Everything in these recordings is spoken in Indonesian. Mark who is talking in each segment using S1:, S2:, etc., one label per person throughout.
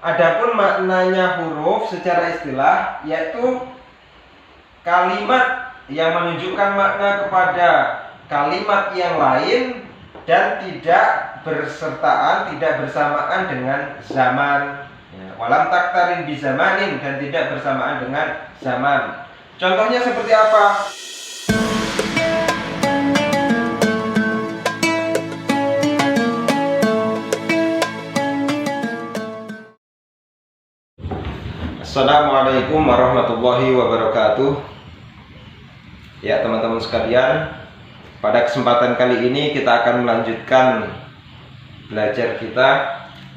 S1: Adapun maknanya huruf secara istilah yaitu kalimat yang menunjukkan makna kepada kalimat yang lain dan tidak bersertaan, tidak bersamaan dengan zaman. Walam taktarin bizamanin, dan tidak bersamaan dengan zaman. Contohnya seperti apa? Assalamualaikum warahmatullahi wabarakatuh. Ya teman-teman sekalian, pada kesempatan kali ini kita akan melanjutkan belajar kita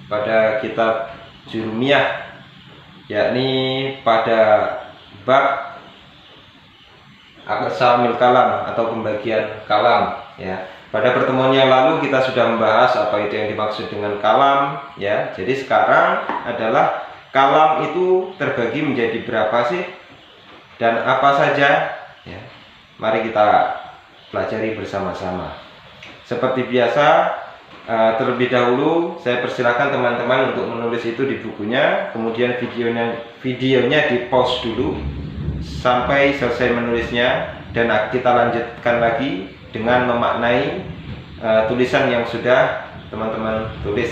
S1: pada kitab Jurumiyah, yakni pada bab aqsamil kalam atau pembagian kalam. Ya, pada pertemuan yang lalu kita sudah membahas apa itu yang dimaksud dengan kalam. Ya, jadi sekarang adalah kalam itu terbagi menjadi berapa sih dan apa saja? Ya, mari kita pelajari bersama-sama. Seperti biasa, terlebih dahulu saya persilakan teman-teman untuk menulis itu di bukunya, kemudian videonya di pause dulu sampai selesai menulisnya, dan kita lanjutkan lagi dengan memaknai tulisan yang sudah teman-teman tulis.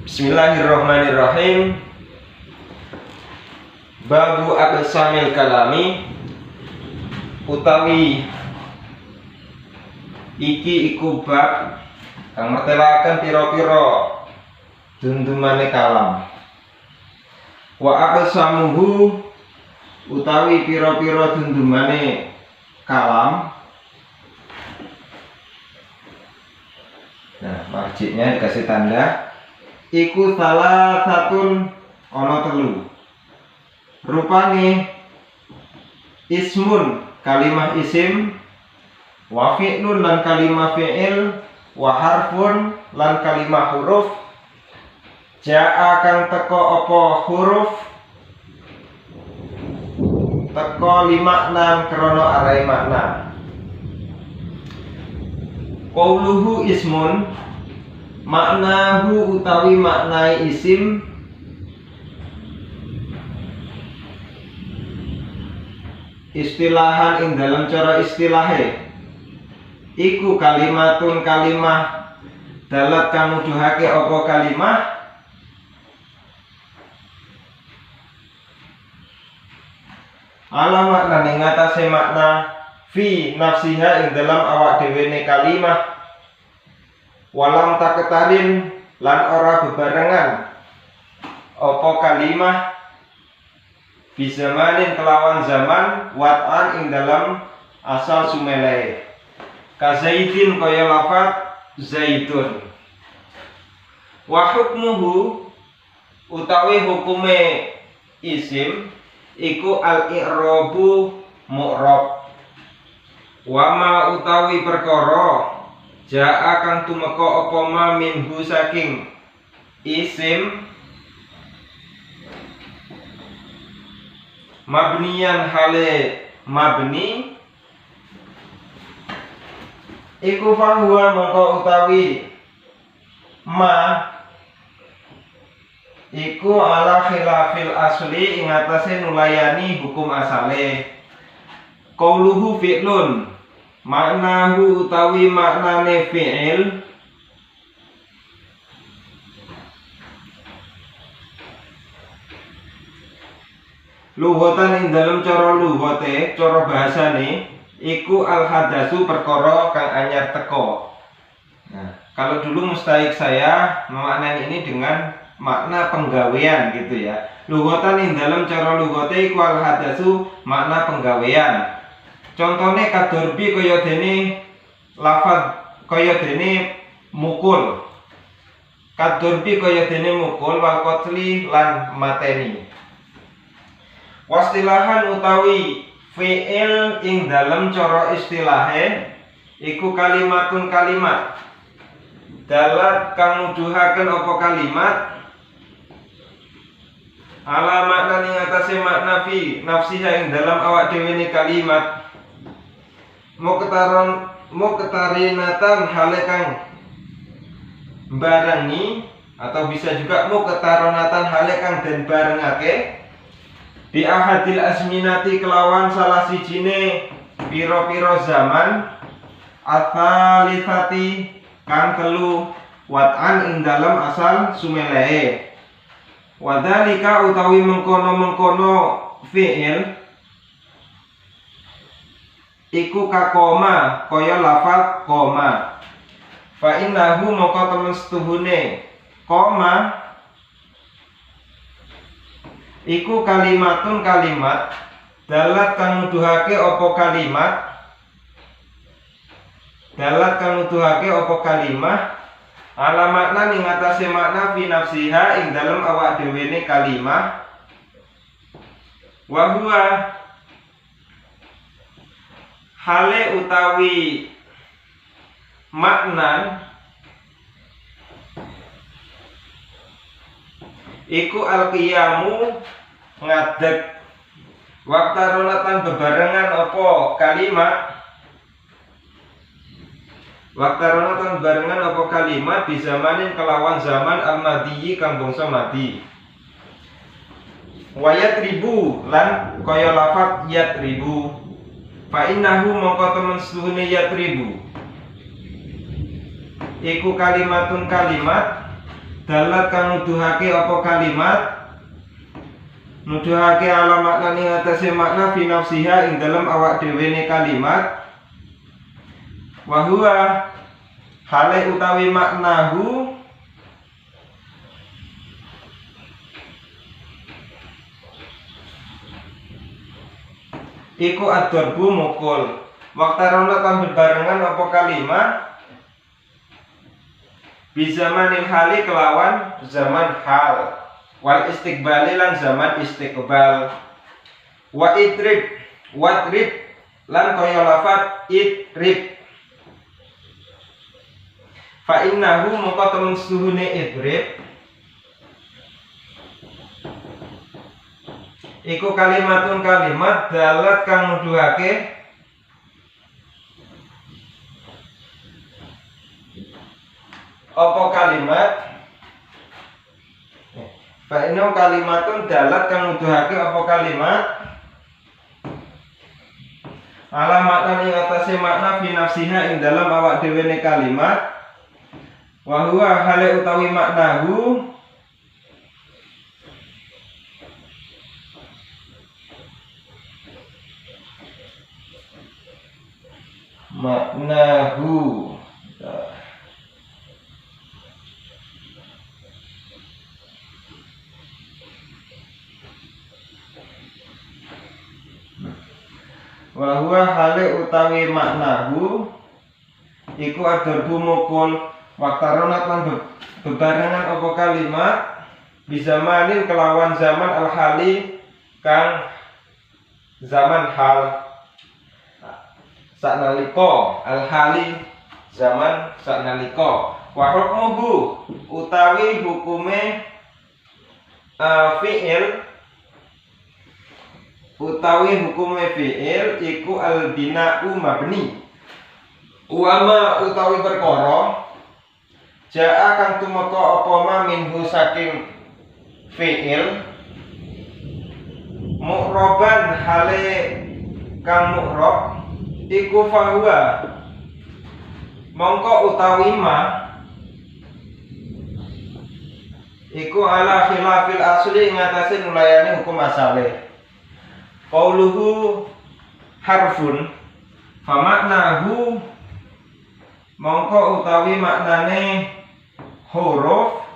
S1: Bismillahirrahmanirrahim. Babu aqsamil kalami, utawi iki iku bab kang mertelaken pira-pira dundumane kalam. Wa aqsamuhu, utawi pira-pira dundumane kalam. Nah, marjiknya dikasih tanda. Iku salah satun ono telu. Rupane ismun, kalimah isim, wa fi'lun lan kalimah fi'il, wa harfun lan kalimah huruf. Ja'a kang teko apa huruf, teko limaknan krana arai makna. Qauluhu ismun, maknahu utawi maknai isim, istilahan ing dalam cara istilahe iku kalimatun kalimah dalat kang nuduhake apa kalimah ala makna ing atase makna fi nafsiha ing dalam awak dhewene kalimah, walam taketarin lan ora bebarengan apa kalimah bizamanin kelawan zaman, wat'an ing dalam asal sumele. Kazaidin kaya lafat zaitun. Wa hukmuhu, utawi hukume isim iku al-i'rabu mu'rab. Wa ma utawi perkara ja'a kang tumeka apa ma minhu saking isim mabniyan hale mabni, iku fahuwa mongko utawi ma iku ala khilafil asli ing atase nulayani hukum asale. Qauluhu fi'lun, maknahu utawi maknane fi'il, lughatan ing dalam cara lughate, cara bahasane iku al hadasu perkara kang anyar teko. Nah, kalau dulu mustahik saya memaknai ini dengan makna penggawean gitu ya. Lughatan ing dalam cara lughate iku al hadasu makna penggawean. Contohnya kadorbi kaya dene lafaz kaya dene mukul. Kadorbi kaya dene mukul, wal qatli lan mateni. Wastilahan utawi fi'il ing dalam cara istilahe iku kalimatun kalimat dalat kang nuduhaken apa kalimat ala makna ing atase makna fi nafsiha ing dalam awak dhewe ne kalimat muqtarinatan hale kang barangi atau bisa juga muqtaronatan hale kang den barengake di ahadil azminati kelawan salah sijine piro-piro zaman atsalitsati kang telu wat'an ing dalem asal sumelehe. Wadhalika utawi mengkono-mengkono fi'il iku kakoma kaya lafal koma. Fa innahu moko temen setuhune koma iku kalimatun kalimat dalat kang nuduhake apa kalimat ala makna ing atase makna fi nafsiha ing dalem awak dhewene kalimah wa huwa hale utawi makna iku al-qiyamu ngadeg waktaronatan bebarengan apa kalimat di zamanin kelawan zaman al-madiyyi kang bangsa madi wayat ribu lan kaya lafat yat ribu fa innahu mongko temen setuhune yat ribu iku kalimatun kalimat dalat kang nuduhake apa kalimat nuduhake ala makna ing atase makna fi nafsiha ing dalem awak dhewene kalimat wa huwa hale utawi maknahu iku ad-darbu mukul waktarona kan bebarengan apa kalimat bizamanil hali kelawan zaman hal wal istiqbali lan zaman istiqbal wa idrib wadrib lan kaya lafat idrib fa innahu moko temen suhune idrib iku kalimatun kalimat dalat kang nuduhake apa kalimat fa innahu kalimatun dalat kang nuduhake apa kalimat ala makna ing atase makna fi nafsiha ing dalam awak dhewene kalimat wa huwa hale utawi maknahu wa huwa hale utawi maknahu iku ad-darbu mukul waktaronat lan bebarengan apa kalimat bizamanin kelawan zaman al-hali kang zaman hal saknalika al-hali zaman saknalika wa hukmuhu utawi hukume fi'il iku al-bina'u mabni uama utawi perkara ja'a kang tumeka apa ma minhu saking fi'il mu'roban hale kang mu'rob iku fahuwa mongko utawi ma iku ala khilafil asli ngatasi nulayani hukum asale qauluhu harfun famaknahu mongko utawi maknane huruf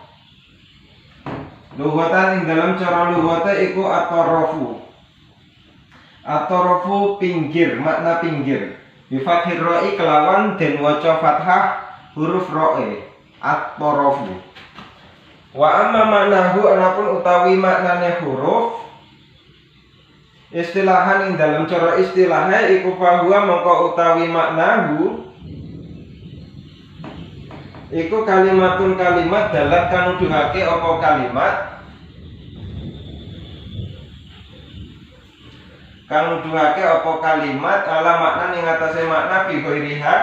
S1: lughatan ing dalam cara lughate iku atarafu pinggir makna pinggir bi fathir ra'i kelawan den waca fathah huruf ra'i atarafu wa amma maknahu anapun utawi maknane huruf istilahan ing dalam cara istilahnya iku fahuwa mongko utawi maknahu iku kalimatun kalimat dalat kang nuduhake apa kalimat ala makna ing atase makna fi ghairiha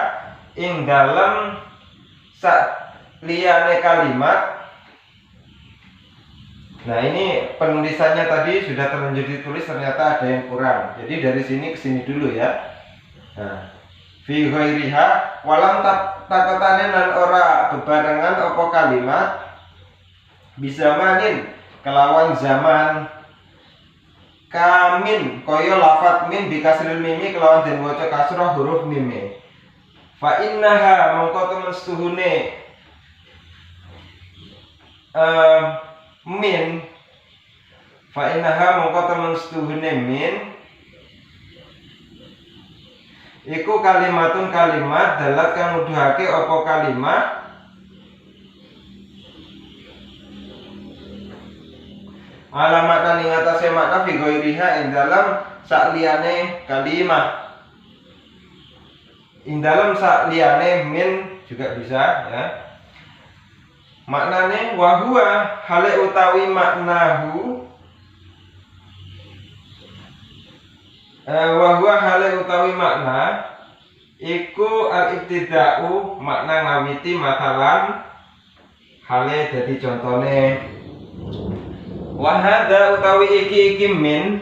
S1: ing dalam sak liyane kalimat Nah, ini penulisannya tadi sudah terlanjur ditulis, ternyata ada yang kurang. Jadi dari sini ke sini dulu ya. Nah, fi ghairiha walam takotane lan ora bebarengan apa kalimat bisa manin kelawan zaman kamin kaya lafat min bikasril mimi kelawan den waca kasrah huruf mimi. Fa innaha mongko temen setuhune min fa innaha mongko temen setuhune min iku kalimatun kalimat dalat kang nuduhake apa kalimat alamat lan ing atase makna fi ghairiha ing dalam sakliyane kalimat. Ing dalam sakliyane min juga bisa ya. Maknane wa huwa hale utawi maknahu wa huwa hale utawi makna iku al-ibtida'u makna ngawiti matalan hale dadi contone wa hadza utawi iki min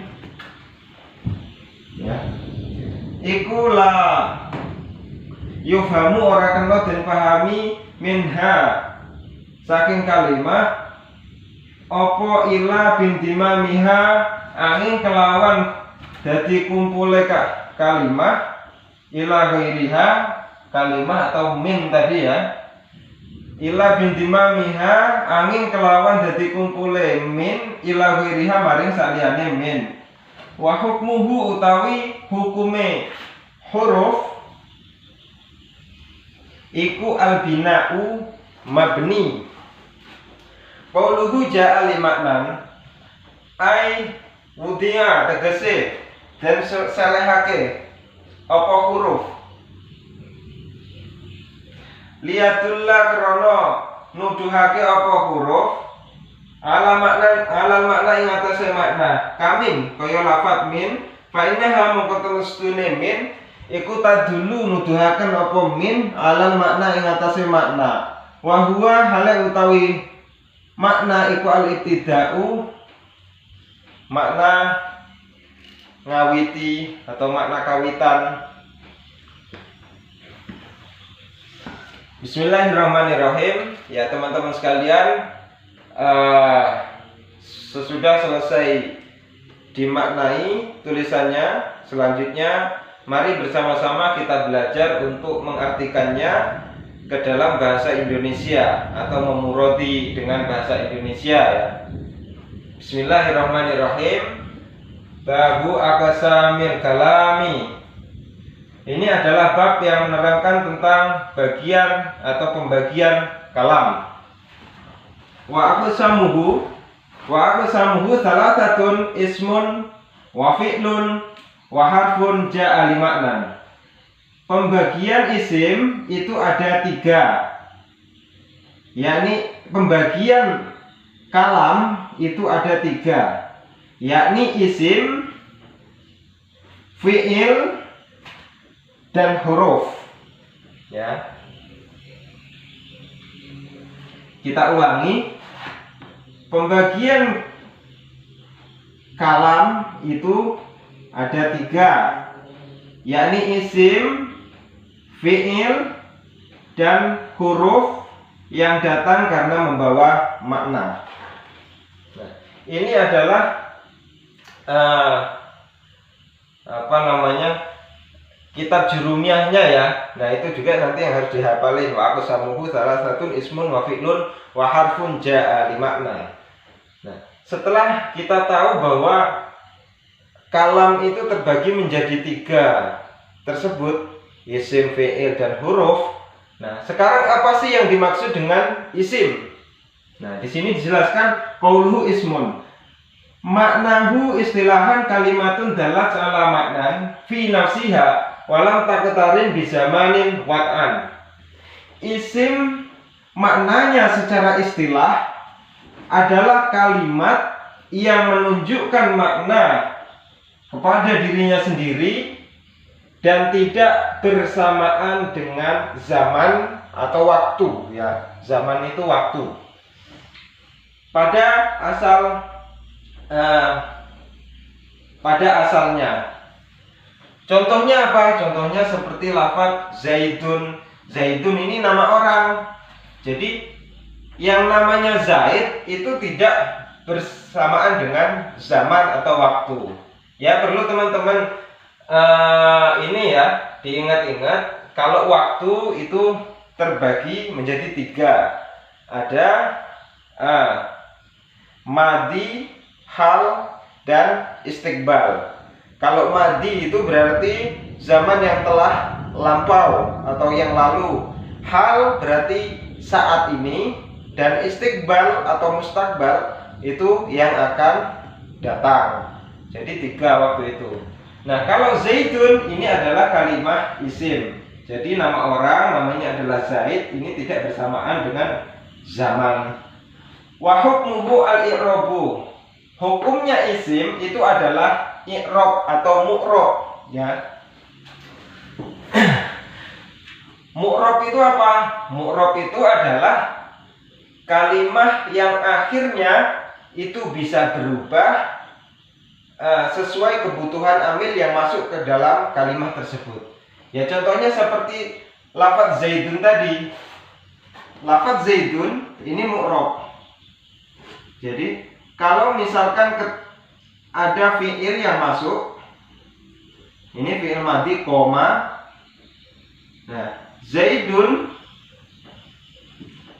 S1: ya iku la yufhamu ora kena den pahami minha saking kalimat apa ila bintima miha angin kelawan dadi kumpule kalimat ila ghairiha kalimat atau min tadi ya ila bintima miha angin kelawan dadi kumpule min ila ghairiha maring saliyane min wa hukmuhu utawi hukume huruf iku albina'u mabni. Qauluhu ja'a li maknan ai wudiya tegese dan selehake apa huruf liyatullah krono nuduhake apa huruf ala makna ing atase makna kamin kaya lafat min fa innaha mongko temestune min iku tadulu nuduhaken apa min alal makna ing atase makna wa huwa hale utawi makna iku al-ibtida'u makna ngawiti atau makna kawitan. Bismillahirrahmanirrahim. Ya teman-teman sekalian, sesudah selesai dimaknai tulisannya, selanjutnya mari bersama-sama kita belajar untuk mengartikannya ke dalam bahasa Indonesia atau memurodi dengan bahasa Indonesia ya. Bismillahirrahmanirrahim. Babu aqsamil kalami. Ini adalah bab yang menerangkan tentang bagian atau pembagian kalam. Wa aqsamuhu salatatun ismun wa fi'lun wa harfun ja'a li maknan. Pembagian isim itu ada 3, yakni pembagian kalam itu ada 3, yakni isim, fi'il, dan huruf. Ya, kita ulangi. Pembagian kalam itu ada 3, yakni isim, fi'il, dan huruf yang datang karena membawa makna. Nah, ini adalah kitab jurumiahnya ya. Nah, itu juga nanti yang harus dihafalin. Wa aqsamuhu salah satu ismun wa fi'lun wa harfun ja'a li makna. Nah, setelah kita tahu bahwa kalam itu terbagi menjadi 3 tersebut, isim, fi'il, dan huruf. Nah, sekarang apa sih yang dimaksud dengan isim? Nah, di sini dijelaskan qauluhu ismun. Maknahu istilahan kalimatun dalat ala maknan fi nafsiha walam taqtarin bizamanin wat'an. Isim maknanya secara istilah adalah kalimat yang menunjukkan makna kepada dirinya sendiri dan tidak bersamaan dengan zaman atau waktu ya. Zaman itu waktu. pada asalnya. Contohnya apa? Contohnya seperti lafaz Zaidun. Zaidun ini nama orang. Jadi yang namanya Zaid itu tidak bersamaan dengan zaman atau waktu. Ya, perlu teman-teman ini ya diingat-ingat, kalau waktu itu terbagi menjadi 3. Ada madi, hal, dan istiqbal. Kalau madi itu berarti zaman yang telah lampau atau yang lalu. Hal berarti saat ini, dan istiqbal atau mustakbal itu yang akan datang. Jadi 3 waktu itu. Nah, kalau Zaidun ini adalah kalimah isim. Jadi nama orang namanya adalah Zaid, ini tidak bersamaan dengan zaman. Wa hukmuhu al-i'rabu. Hukumnya isim itu adalah i'rab atau mu'rab, ya. Mu'rab itu apa? Mu'rab itu adalah kalimah yang akhirnya itu bisa berubah sesuai kebutuhan amil yang masuk ke dalam kalimah tersebut. Ya, contohnya seperti lafaz Zaidun tadi. Lafaz Zaidun ini mu'rab. Jadi kalau misalkan ada fi'il yang masuk, ini fi'il madhi koma. Nah, Zaidun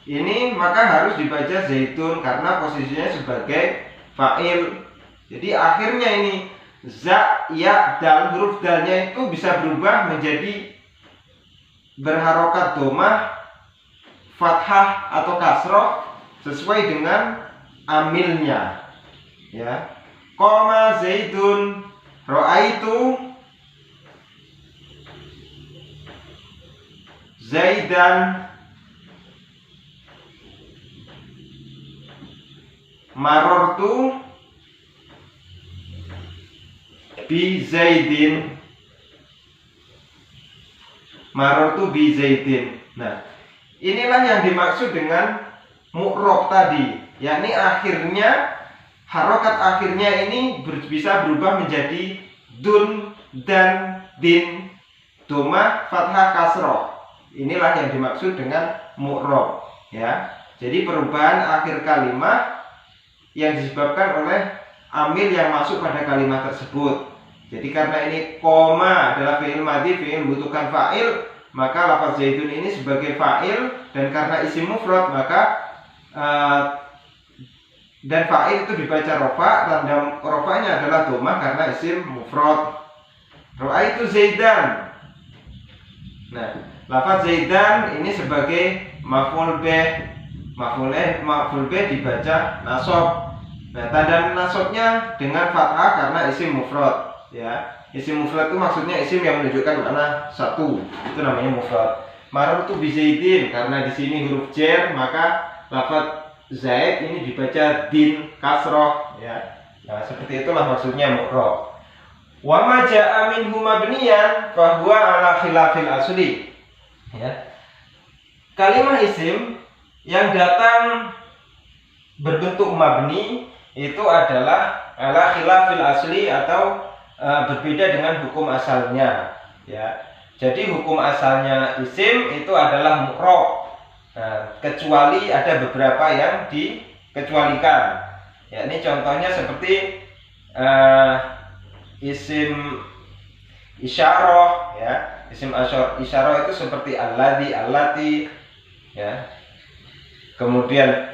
S1: ini maka harus dibaca Zaidun karena posisinya sebagai fa'il. Jadi akhirnya ini za, ya, dal, huruf dalnya itu bisa berubah menjadi berharokat domah, fathah atau kasroh sesuai dengan amilnya. Ya, koma Zaidun, ro'aitu Zaidan, marortu bi Zaidin, marortu bi Zaidin. Nah, inilah yang dimaksud dengan mu'rab tadi, yakni akhirnya, harokat akhirnya ini bisa berubah menjadi dun, dan, din, domah, fathah, kasroh. Inilah yang dimaksud dengan mu'rab, ya. Jadi perubahan akhir kalimat yang disebabkan oleh amil yang masuk pada kalimat tersebut. Jadi karena ini koma adalah fi'il madhi, fi'il membutuhkan fa'il, maka lafaz Zaidun ini sebagai fa'il, dan karena isim mufrad maka dan fa'il itu dibaca rofa, dan rofanya adalah domah karena isim mufrad. Ro'aitu Zaidan. Nah, lafaz Zaidan ini sebagai maf'ul bih. Maf'ul bih dibaca nasab. Nah, tanda nasabnya dengan fathah karena isim mufrad, ya. Isim mufrad itu maksudnya isim yang menunjukkan makna satu. Itu namanya mufrad. Marartu bi Zaidin, karena di sini huruf jar, maka lafaz Zaid ini dibaca din kasroh, ya. Nah, seperti itulah maksudnya mu'rab. Wa ma ja'a minhu mabniyan fa huwa ala khilafil asli. Ya. Kalimah isim yang datang berbentuk mabni itu adalah ala khilafil asli atau berbeda dengan hukum asalnya, ya. Jadi hukum asalnya isim itu adalah mu'rab. Nah, kecuali ada beberapa yang dikecualikan. Ya, ini contohnya seperti isim isyarah, ya. Isim isyarah itu seperti alladzi, allati, ya. Kemudian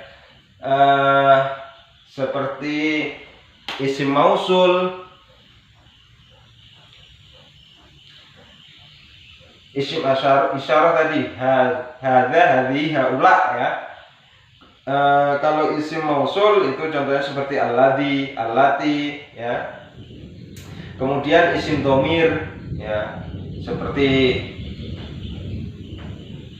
S1: seperti isim mausul, isim isyarah tadi hadza, hadhi, haula, ya. Kalau isim mausul itu contohnya seperti alladzi, allati, ya. Kemudian isim dhamir, ya, seperti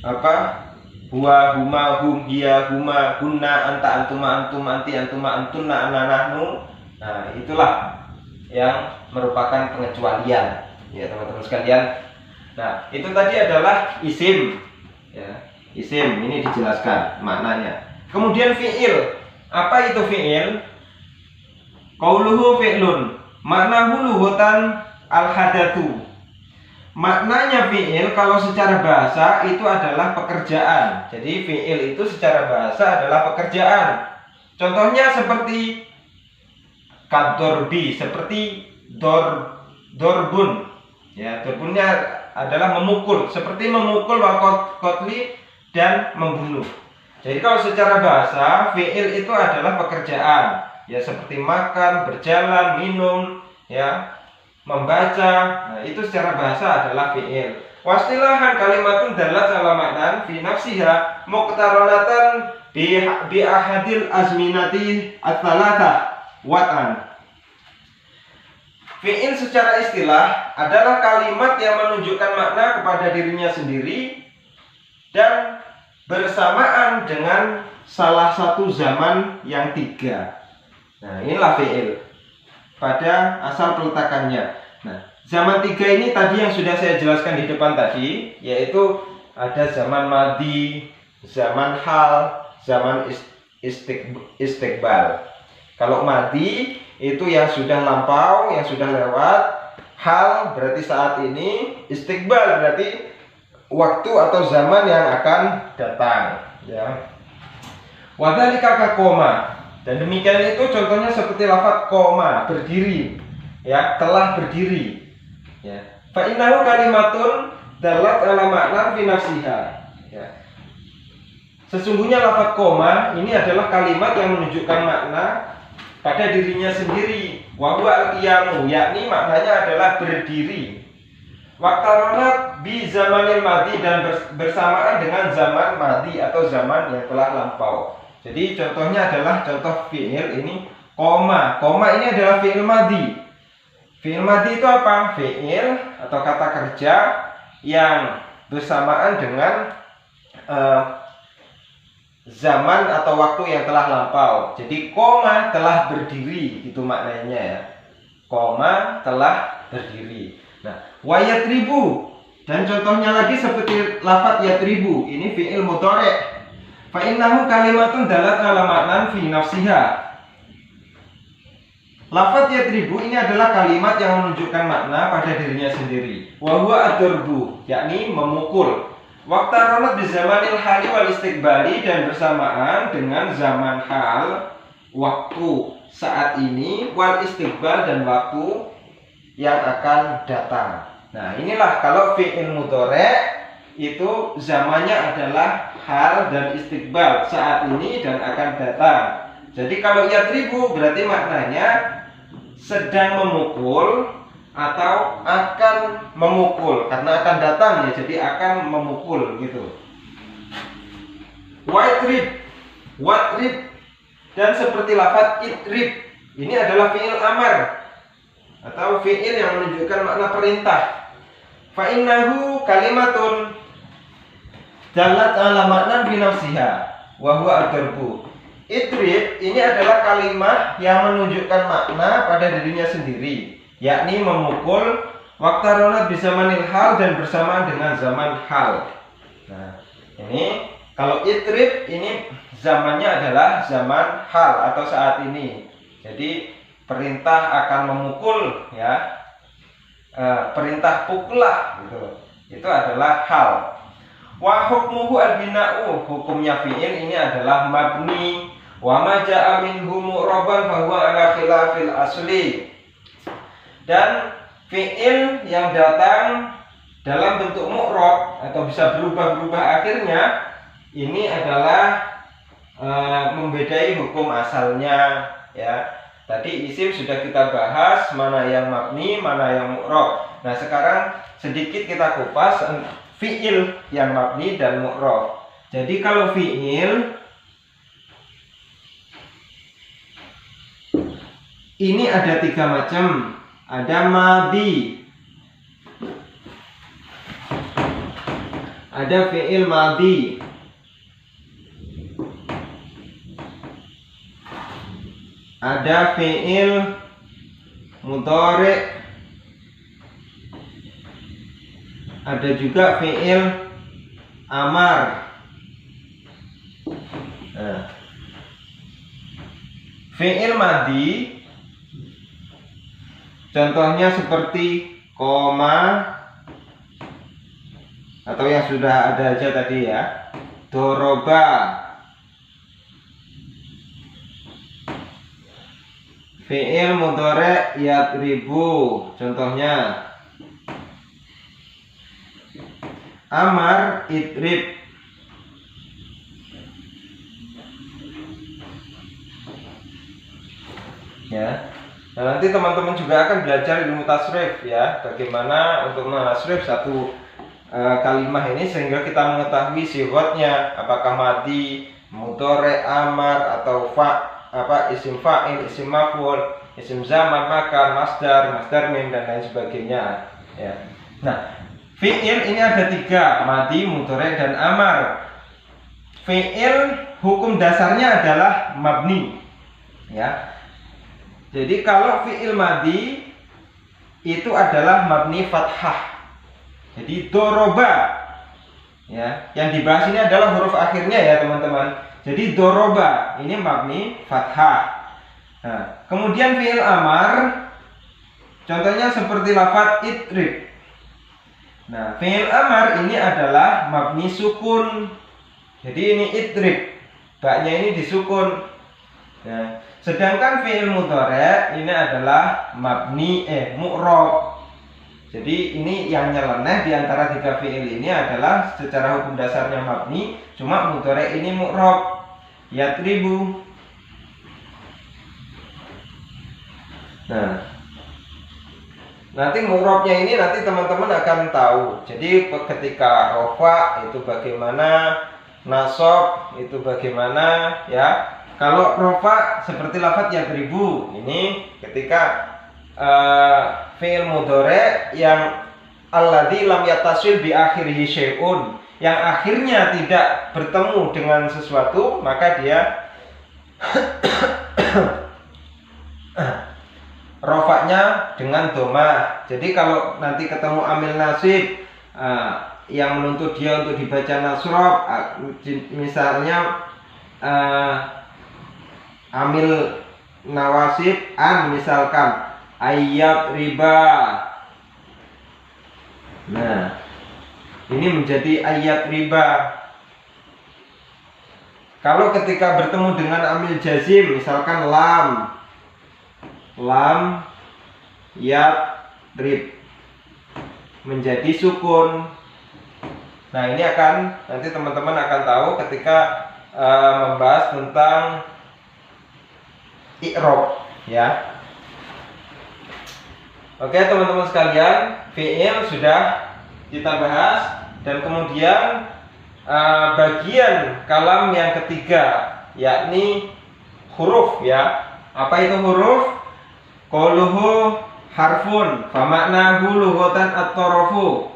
S1: apa? Huwa, huma, hum, hiya, huma, hunna, anta, antuma, antum, anti, antuma, antunna, ana, nahnu. Nah, itulah yang merupakan pengecualian, ya teman-teman sekalian. Nah, itu tadi adalah isim, ya. Isim ini dijelaskan maknanya. Kemudian fi'il. Apa itu fi'il? Qauluhu fi'lun, maknahu luhutan al-hadatsu. Maknanya fi'il kalau secara bahasa itu adalah pekerjaan. Jadi fi'il itu secara bahasa adalah pekerjaan. Contohnya seperti kadorbi, seperti dorbun. Ya, dorbunnya adalah memukul, seperti memukul kotli dan membunuh. Jadi kalau secara bahasa fi'il itu adalah pekerjaan. Ya, seperti makan, berjalan, minum, ya, membaca. Nah, itu secara bahasa adalah fi'il. Wastilahan kalimatun dalat ala maknan fi nafsiha muqtaranatan bi ahadil azminati ats-tsalatsa wat'an. Fi'il secara istilah adalah kalimat yang menunjukkan makna kepada dirinya sendiri dan bersamaan dengan salah satu zaman yang tiga. Nah, inilah fi'il pada asal peletakannya. Nah, zaman tiga ini tadi yang sudah saya jelaskan di depan tadi, yaitu ada zaman madi, zaman hal, zaman istiqbal. Kalau madi itu yang sudah lampau, yang sudah lewat. Hal berarti saat ini, istiqbal berarti waktu atau zaman yang akan datang, ya. Wadhalika kakoma. Dan demikian itu contohnya seperti lafaz koma, berdiri, ya, telah berdiri, ya. Fa innahu kalimatun dalat ala makna fi nafsiha, ya. Sesungguhnya lafaz koma ini adalah kalimat yang menunjukkan makna pada dirinya sendiri. Wa huwa al-qiyamu, yakni maknanya adalah berdiri. Waqtaranat bi zamanil madi, dan bersamaan dengan zaman madi atau zaman yang telah lampau. Jadi contohnya adalah contoh fi'il ini koma. Koma ini adalah fi'il madi. Fi'il madi itu apa? Fi'il atau kata kerja yang bersamaan dengan zaman atau waktu yang telah lampau. Jadi koma telah berdiri, itu maknanya, ya. Koma telah berdiri. Nah, wayatribu, dan contohnya lagi seperti lafaz yatribu, ini fi'il mudhari'. Fa innahu kalimatun dalat ala maknan fi nafsiha. Lafaz yatribu ini adalah kalimat yang menunjukkan makna pada dirinya sendiri. Wa huwa ad-darbu, yakni memukul. Waqtaranat bi zamanil hali wal istiqbali, dan bersamaan dengan zaman hal, waktu saat ini, wal istiqbal, dan waktu yang akan datang. Nah, inilah kalau fi'il mudhari' itu zamannya adalah hal dan istiqbal, saat ini dan akan datang. Jadi kalau yatribu berarti maknanya sedang memukul atau akan memukul, karena akan datang, ya, jadi akan memukul gitu. Watrib, dan seperti lafaz itrib, ini adalah fi'il amar atau fi'il yang menunjukkan makna perintah. Fa innahu kalimatun dalat ala makna bi nafsiha wa huwa ad-darbu. Itrib ini adalah kalimat yang menunjukkan makna pada dirinya sendiri, yakni memukul. Waqtaranat bi zamanil hal, dan bersamaan dengan zaman hal. Nah, ini kalau itrib ini zamannya adalah zaman hal atau saat ini. Jadi perintah akan memukul, ya. Perintah pukullah gitu. Itu adalah hal. Wa hukmuhu al-bina'u, hukumnya fi'il ini adalah mabni. Wa ma ja'a minhu mu'raban fa huwa ala khilafil asli. Dan fi'il yang datang dalam bentuk mu'rab atau bisa berubah-ubah akhirnya, ini adalah membedai hukum asalnya, ya. Tadi isim sudah kita bahas, mana yang mabni, mana yang mu'rab. Nah, sekarang sedikit kita kupas fi'il yang mabni dan mu'rab. Jadi kalau fi'il ini ada tiga macam. Ada madi, ada fi'il madi, ada fi'il mudhari', ada juga fi'il amar. Nah, Fi'il madhi contohnya seperti koma atau yang sudah ada aja tadi ya, doroba. Fi'il mudhari' yadribu contohnya amar idrib. Ya. Nah, nanti teman-teman juga akan belajar ilmu tasrif ya, bagaimana untuk menasrif satu kalimah ini sehingga kita mengetahui sifatnya, apakah madhi, mudhari', amar atau isim fa'il, isim maf'ul, isim zaman, makan, masdar, masdar min dan lain sebagainya ya. Nah, fi'il ini ada 3, madhi, mudhari' dan amar. Fi'il hukum dasarnya adalah mabni ya. Jadi kalau fi'il madhi itu adalah mabni fathah. Jadi doroba ya. Yang dibahas ini adalah huruf akhirnya ya teman-teman. Jadi doroba ini mabni fathah. Nah, kemudian fi'il amar contohnya seperti lafaz idrib. Nah, fi'il amar ini adalah mabni sukun. Jadi ini idrib, baknya ini disukun. Nah, sedangkan fi'il mudhari' ini adalah mabni mu'rab. Jadi ini yang nyeleneh di antara 3 fi'il ini adalah secara hukum dasarnya mabni, cuma mudhari' ini mu'rab. Yadribu. Nah, nanti mu'rabnya ini nanti teman-teman akan tahu. Jadi ketika rofa itu bagaimana, nasab itu bagaimana ya. Kalau rofa seperti lafaz yadribu ini ketika fi'il mudhari' yang alladzi lam yattasil bi akhirihi syai'un, yang akhirnya tidak bertemu dengan sesuatu, maka dia rofaknya dengan domah. Jadi kalau nanti ketemu amil nasib yang menuntut dia untuk dibaca nasrob, misalnya amil nawasib an misalkan ayat riba. Nah, ini menjadi ayat riba. Kalau ketika bertemu dengan amil jazim misalkan lam yadrib menjadi sukun. Nah, ini akan nanti teman-teman akan tahu ketika membahas tentang i'rab ya. Oke teman-teman sekalian, fi'il sudah kita bahas dan kemudian bagian kalam yang ketiga yakni huruf ya. Apa itu huruf? Qauluhu harfun fa maknahu lughatan at-tarafu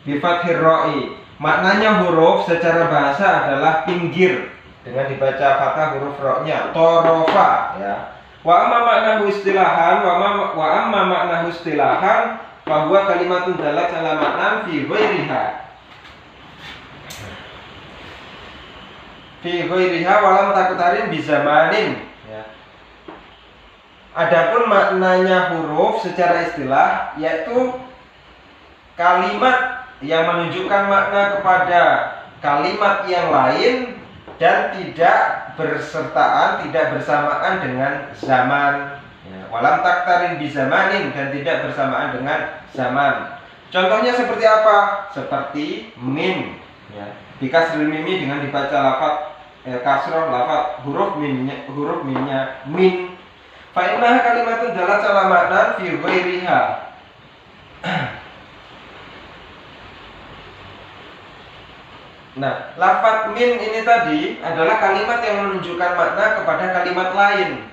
S1: bi fathir ra'i. Maknanya huruf secara bahasa adalah pinggir dengan dibaca fathah huruf ra-nya, tarafa ya. Wa amma maknahu istilahan wa amma maknahu istilahan fa huwa kalimatun dalat ala ma'nan fi ghairiha. Fi ghairiha wa lam taktarin bi zamanin ya. Adapun maknanya huruf secara istilah yaitu kalimat yang menunjukkan makna kepada kalimat yang lain dan tidak bersertaan, tidak bersamaan dengan zaman ya. Walam taktarin bi zamanin dan tidak bersamaan dengan zaman. Contohnya seperti apa? Seperti min ya. Dikasril mimi dengan dibaca lafaz kasroh lafaz huruf minnya min. Fa innaha kalimatun dalat ala ma'nan fi ghairiha. Nah, lafaz min ini tadi adalah kalimat yang menunjukkan makna kepada kalimat lain.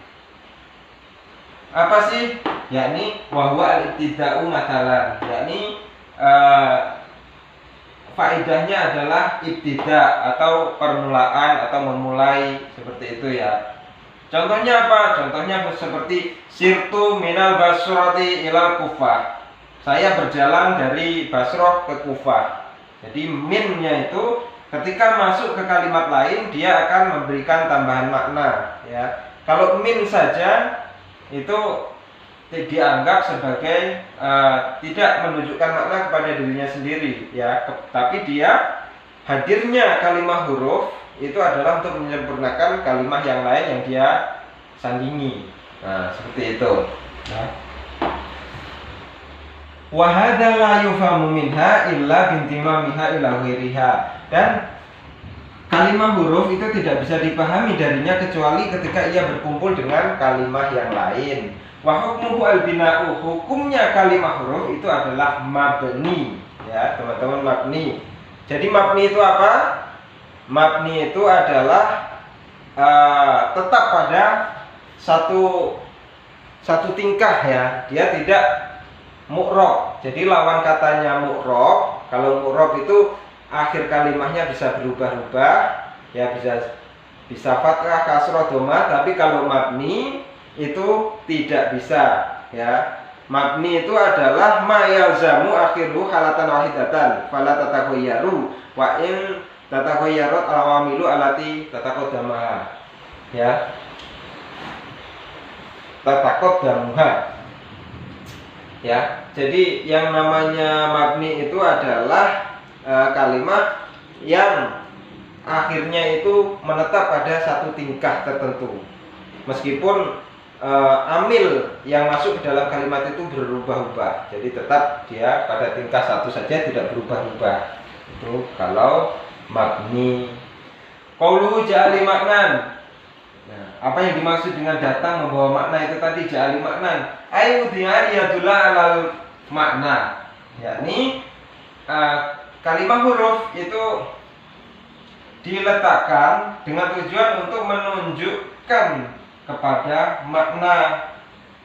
S1: Apa sih? Yakni wahwa al-ibtida'u matalan. Yakni faedahnya adalah ibtida atau permulaan atau memulai seperti itu ya. Contohnya apa? Contohnya seperti sirtu minal basrati ilal kufah. Saya berjalan dari Basrah ke Kufah. Jadi minnya itu ketika masuk ke kalimat lain dia akan memberikan tambahan makna ya. Kalau min saja itu dianggap sebagai tidak menunjukkan makna kepada dirinya sendiri ya, tapi dia hadirnya kalimat huruf itu adalah untuk menyempurnakan kalimat yang lain yang dia sandingi. Nah, seperti itu. Wa hadza la yufhamu minha illa bintimamiha ila ghairiha. Dan kalimat huruf itu tidak bisa dipahami darinya kecuali ketika ia berkumpul dengan kalimat yang lain. Wa hukmuhu al-bina'u, hukumnya kalimat huruf itu adalah mabni ya, teman-teman, mabni. Jadi mabni itu apa? Mabni itu adalah tetap pada satu tingkah ya. Dia tidak mu'rob. Jadi lawan katanya mu'rob. Kalau mu'rob itu akhir kalimatnya bisa berubah-ubah ya, bisa fathah, kasrah, dhamma. Tapi kalau mabni itu tidak bisa ya. Mabni itu adalah ma yalzamu akhiru halatan wahidatan fala tataghayyaru wa in tataghayyarat al-awamilu allati tataqaddamaha ya, tataqaddamuha ya. Jadi yang namanya mabni itu adalah kalimat yang akhirnya itu menetap pada satu tingkah tertentu, meskipun amil yang masuk ke dalam kalimat itu berubah-ubah. Jadi tetap dia pada tingkah satu saja, tidak berubah-ubah. Itu kalau mabni. Qauluhu ja'ali maknan. Nah, apa yang dimaksud dengan datang membawa makna itu tadi, ja'ali maknan? Ai udhiya yadulla alal makna. Yakni kalimat huruf itu diletakkan dengan tujuan untuk menunjukkan kepada makna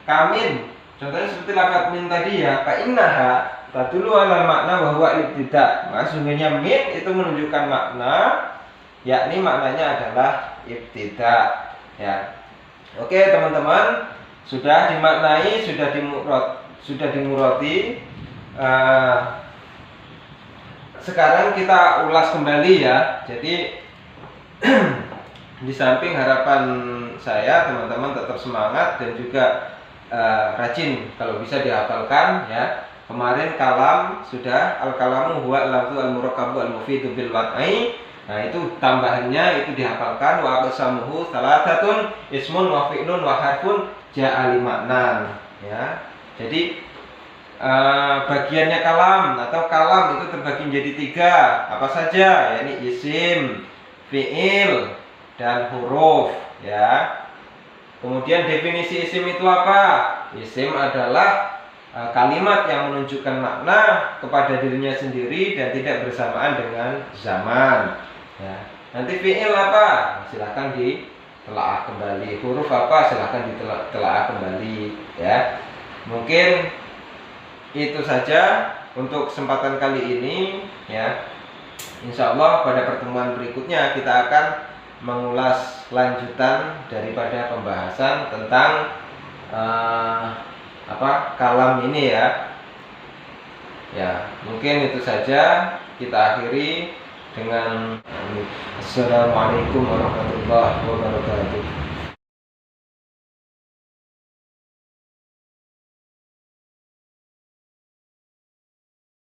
S1: kamin. Contohnya seperti lafaz min tadi ya, fa innaha tadullu ala makna wa huwa ibtida. Maka sungguhnya min itu menunjukkan makna, yakni maknanya adalah ibtida ya. Oke teman-teman, sudah dimaknai, sudah dimurati. Sekarang kita ulas kembali ya. Jadi di samping harapan saya teman-teman tetap semangat dan juga rajin kalau bisa dihafalkan ya. Kemarin kalam sudah, al-kalamu huwa al-lafzu al-murakkabu al-mufidu bil wad'i. Nah, itu tambahannya itu dihafalkan, wa aqsamuhu salasatun ismun wa fi'lun wa harfun ja'ali maknan ya. Jadi bagiannya kalam atau kalam itu terbagi menjadi 3. Apa saja? Yakni isim, fi'il, dan huruf ya. Kemudian definisi isim itu apa? Isim adalah kalimat yang menunjukkan makna kepada dirinya sendiri dan tidak bersamaan dengan zaman ya. Nanti fi'il apa? Silahkan ditelaah kembali. Huruf apa? Silahkan ditelaah kembali ya. Mungkin itu saja untuk kesempatan kali ini ya. Insya Allah pada pertemuan berikutnya kita akan mengulas lanjutan daripada pembahasan tentang kalam ini ya. Ya, mungkin itu saja, kita akhiri dengan Assalamualaikum warahmatullahi wabarakatuh.